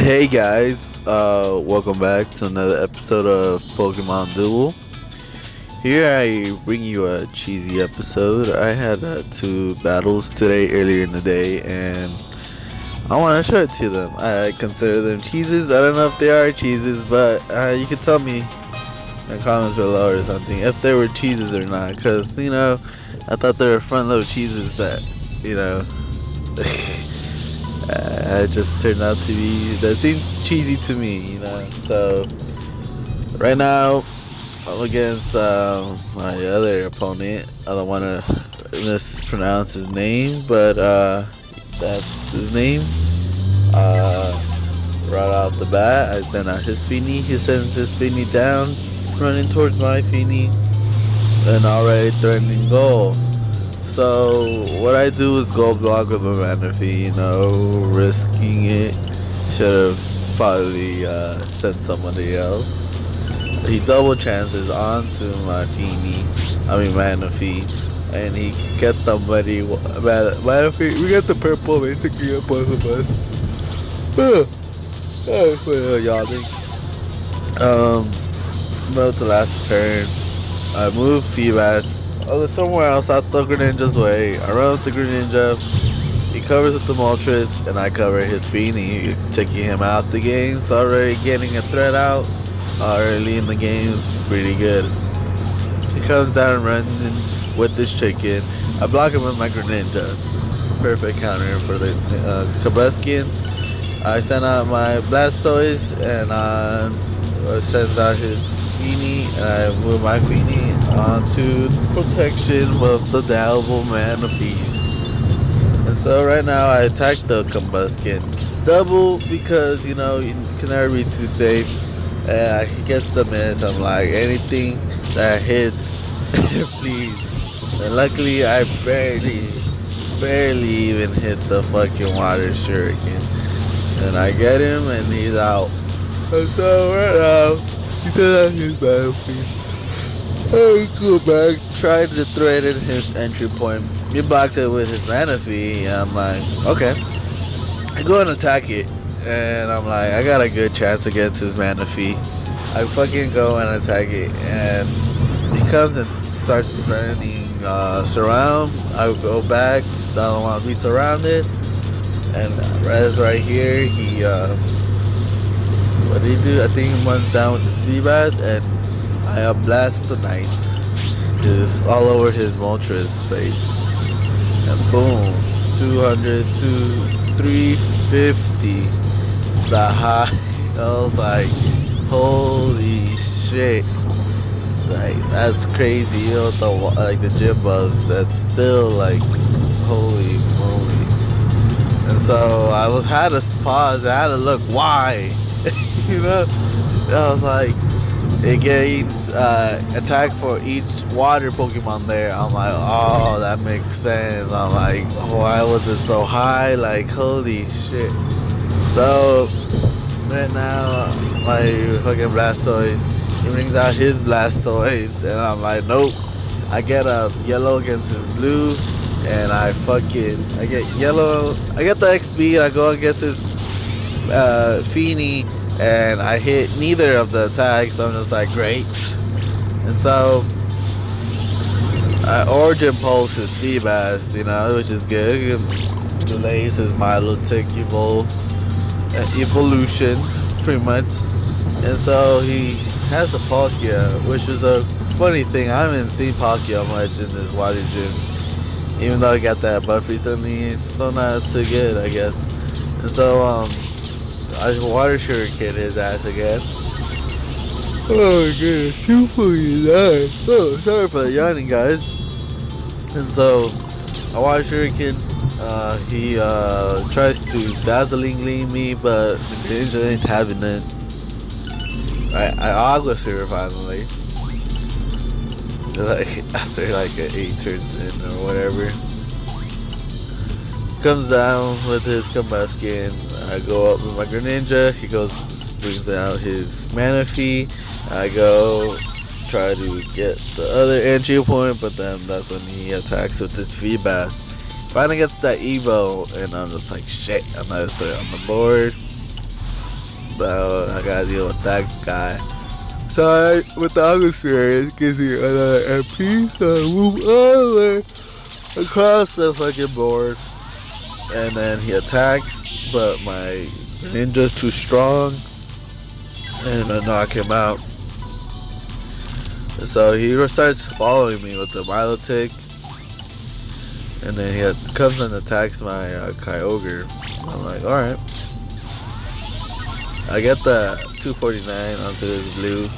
Hey guys, welcome back to another episode of Pokemon Duel. Here I bring you a cheesy episode. I had two battles today earlier in the day, and I want to show it to them. I consider them cheeses. I don't know if they are cheeses, but you can tell me in the comments below or something if they were cheeses or not. Cause I thought they were fun little cheeses that just turned out to be that seemed cheesy to me. So right now I'm against my other opponent. I don't want to mispronounce his name, but that's his name. Right off the bat, I send out his Feeny. He sends his Feeny down, running towards my Feeny, and already threatening goal. So what I do is go block with my Manaphy, risking it. Should have probably sent somebody else. He double chances onto my Manaphy, and he get somebody. Manaphy, we got the purple basically on both of us. Yawning. About to last turn, I move Feebas. Somewhere else out the Greninja's way. I run up the Greninja. He covers with the Moltres, and I cover his Feeny, taking him out the game. So already getting a threat out early in the game is pretty good. He comes down running with this chicken. I block him with my Greninja. Perfect counter for the Kabuskin. I send out my Blastoise, and sends out his Feeny, and I move my Feeny onto protection with the Dalville Manaphy. And so right now I attack the Combuskin double because you can never be too safe. And he gets the miss. I'm like, anything that hits, please. And luckily I barely even hit the fucking water shuriken. And I get him, and he's out. And so right now he said that his Battlefield. I go back, tried to threaten his entry point. He blocks it with his Manaphy, and I'm like, okay. I go and attack it, and I'm like, I got a good chance against his Manaphy. I fucking go and attack it, and he comes and starts threatening surround. I go back, I don't want to be surrounded, and Rez right here, he what did he do? I think he runs down with his Feebas, and I blast the Knight just all over his Moltres face. And boom, 200 to 350. The high. I was like, holy shit. Like, that's crazy. The gym buffs, that's still like, holy moly. And so I had to pause, I had to look why. I was like, it gains attack for each water Pokemon there. I'm like, oh, that makes sense. I'm like, why was it so high? Like, holy shit. So right now my fucking Blastoise, he brings out his Blastoise, and I'm like, nope. I get a yellow against his blue, and I get yellow. I get the XP, and I go against his Feeny, and I hit neither of the attacks. So I'm just like, great. And so I Origin Pulse his Feebas, which is good. It delays his Milotic evolution, pretty much. And so he has a Palkia, which is a funny thing. I haven't seen Palkia much in this water gym. Even though I got that buff recently, it's still not too good, I guess. And so, I water shuriken his ass again. Oh my goodness, too fucking loud. Oh, sorry for the yawning, guys. And so, I water shuriken. He tries to dazzling gleam me, but the Greninja ain't having it. I Agua Sphere finally. Like after like an 8 turns in or whatever. Comes down with his Combuskin. I go up with my Greninja. He brings out his Manaphy. I go try to get the other entry point, but then that's when he attacks with his Feebas. Finally gets that Evo, and I'm just like, shit, another threat on the board. Now I gotta deal with that guy. So with the August it gives you another MP, so I move all the way across the fucking board. And then he attacks, but my ninja's too strong, and I knock him out. So he starts following me with the Milotic, and then he comes and attacks my Kyogre. I'm like, alright. I get the 249 onto his blue.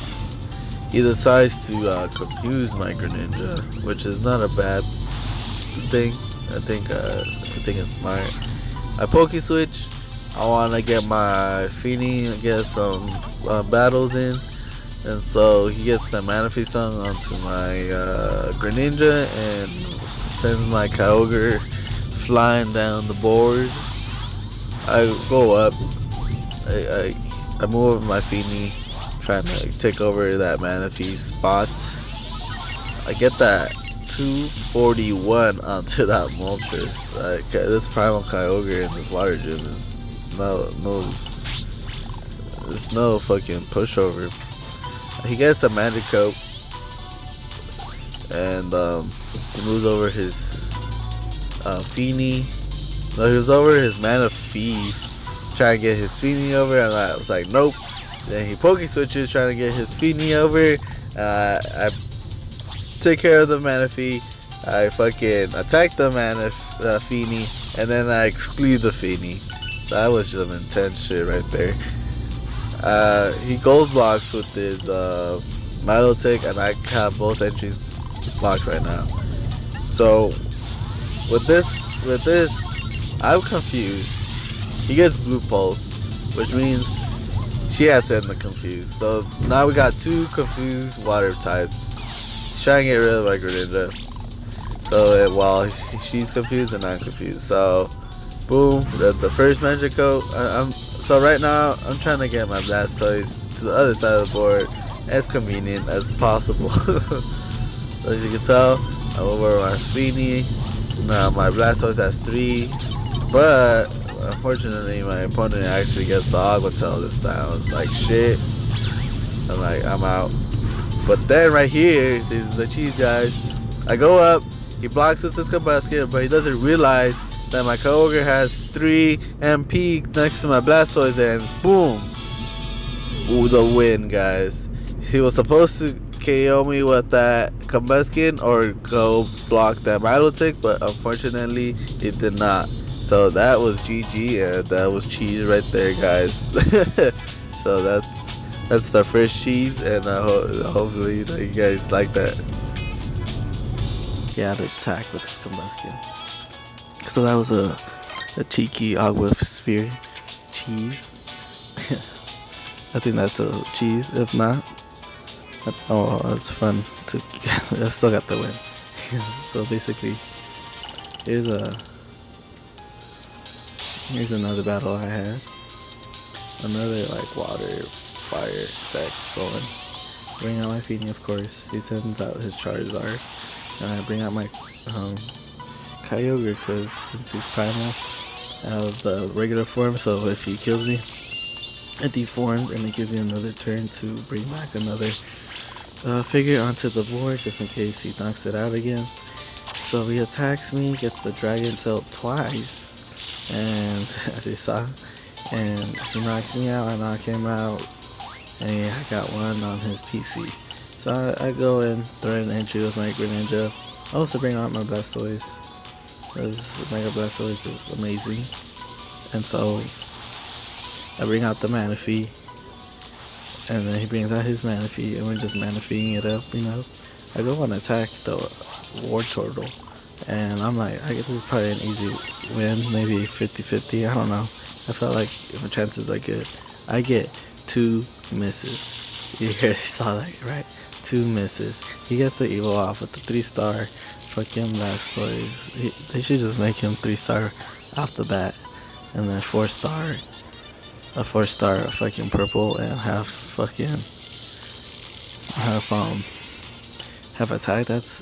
He decides to confuse my Greninja, which is not a bad thing. I think it's smart. I Poke Switch. I want to get my Feeny, get some battles in. And so he gets the Manaphy Song onto my Greninja and sends my Kyogre flying down the board. I go up. I move with my Feeny, trying to take over that Manaphy spot. I get that 241 onto that Moltres. This Primal Kyogre in this water gym is it's no fucking pushover. He gets a Magic Coat, and he moves over his Feeny. No, he was over his Manaphy, trying to get his Feeny over, and I was like, nope. Then he Poke Switches, trying to get his Feeny over. I take care of the Manaphy. I fucking attack the Feeny, and then I exclude the Feeny. That was some intense shit right there. He gold blocks with his Milotic, and I have both entries blocked right now. So with this, I'm confused. He gets Blue Pulse, which means she has to end the confused. So now we got two confused water types. He's trying to get rid of my Greninja. So while she's confused and I'm confused. So boom, that's the first Magic Coat. So right now I'm trying to get my Blastoise to the other side of the board as convenient as possible. So as you can tell, I'm over my Feeny. Now my Blastoise has 3, but unfortunately my opponent actually gets the Aguatel this time. It's like shit. I'm like, I'm out. But then right here, this is the cheese, guys. I go up, he blocks with his Combustion, but he doesn't realize that my Kyogre has 3 MP next to my Blastoise, and boom! Ooh, the win, guys. He was supposed to KO me with that Combustion or go block that Milotic, but unfortunately it did not. So that was GG, and that was cheese right there, guys. So that's the first cheese, and hopefully you guys like that. Yeah, to attack with this Combustion. So that was a cheeky Agua Sphere cheese. I think that's a cheese. If not, it's fun to. I still got the win. So basically, here's another battle I had. Another like water, fire deck going. Bring out my Feeny, of course. He sends out his Charizard, and I bring out my Kyogre, because since he's primal, out of the regular form, so if he kills me, it deformed, and it gives me another turn to bring back another figure onto the board, just in case he knocks it out again. So he attacks me, gets the Dragon Tail twice, and as you saw, and he knocks me out, I knock him out, and I got one on his PC. So I go in, throw an entry with my Greninja. I also bring out my Blastoise, because Mega Blastoise is amazing. And so I bring out the Manaphy, and then he brings out his Manaphy, and we're just Manaphying it up, you know. I go on attack the War Turtle, and I'm like, I guess this is probably an easy win, maybe 50-50, I don't know. I felt like my chances are good. I get 2 misses. You guys saw that, right? 2 misses. He gets the Evo off with the 3-star fucking Blastoise. They should just make him 3-star off the bat, and then 4-star, a 4-star fucking purple, and have attack. That's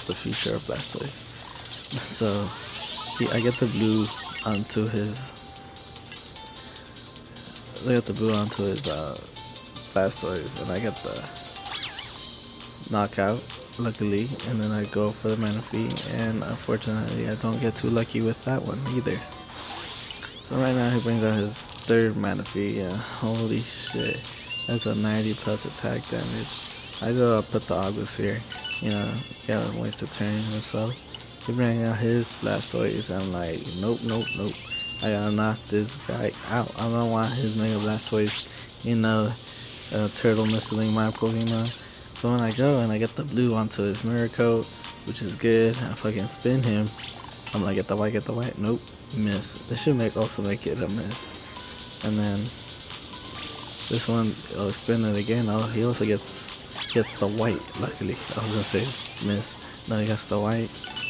the future of Blastoise. So I get the blue onto his they got the boot onto his Blastoise, and I get the knockout, luckily, and then I go for the Manaphy, and unfortunately I don't get too lucky with that one either. So right now he brings out his third Manaphy. Yeah, holy shit, that's a 90 plus attack damage. I go up with the Agusphere, you know, gotta waste a turn or so. He brings out his Blastoise, I'm like, nope, nope, nope. I gotta knock this guy out. I don't want his Mega Blastoise, you know, turtle missing my Pokemon. So when I go and I get the blue onto his Mirror Coat, which is good, I fucking spin him. I'm like, get the white, nope, miss. This should also make it a miss. And then this one, I'll spin it again. Oh, he also gets the white, luckily. I was gonna say miss. No, he gets the white.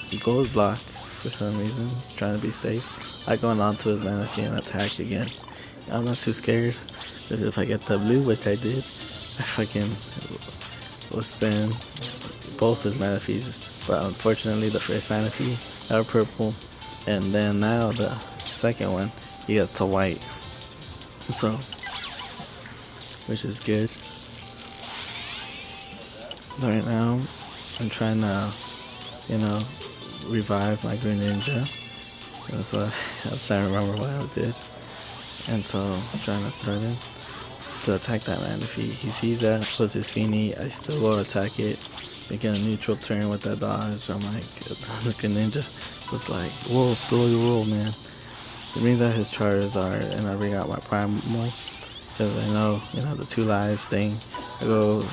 He goes block for some reason, trying to be safe. I go onto his Manaphy and attack again. I'm not too scared, because if I get the blue, which I did, I fucking will spin both his Manaphy's. But unfortunately, the first Manaphy are purple, and then now the second one, he gets a white. So, which is good. Right now, I'm trying to, you know, revive my Greninja. That's what I was trying to remember what I did. And so I'm trying to threaten him to attack that Manaphy. He sees that, puts his Feeny, I still go attack it, making a neutral turn with that dodge. I'm like, the Greninja was like, whoa, slowly roll, man. It brings out his Charizard, and I bring out my Primal, because I know, you know, the 2 lives thing. I go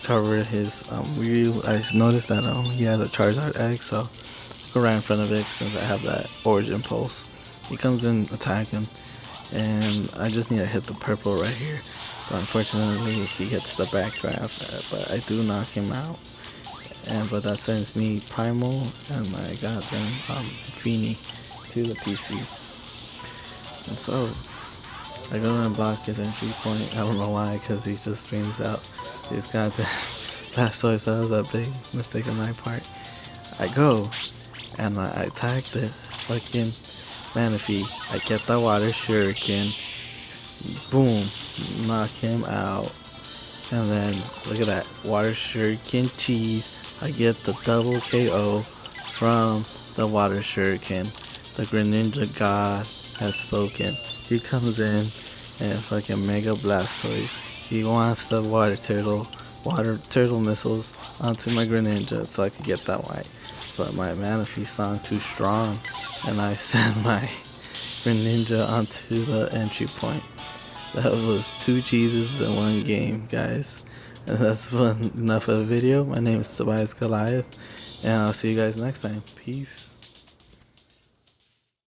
cover his Ryu. I noticed that he has a Charizard egg, so I go right in front of it since I have that Origin Pulse. He comes in attacking, and I just need to hit the purple right here. But unfortunately, he gets the backdraft, but I do knock him out. But that sends me Primal and my goddamn Feeny to the PC. And so I go and block his entry point. I don't know why, because he just brings out his goddamn Blastoise. That was a big mistake on my part. I go and I attack the fucking Manaphy. I get the Water Shuriken. Boom. Knock him out. And then look at that. Water Shuriken cheese. I get the double KO from the Water Shuriken. The Greninja God has spoken. He comes in and fucking Mega Blastoise. He wants the water turtle missiles onto my Greninja so I could get that white. But my Manaphy sound too strong, and I sent my Greninja onto the entry point. That was 2 cheeses in 1 game, guys. And that's enough of the video. My name is Tobias Goliath, and I'll see you guys next time. Peace.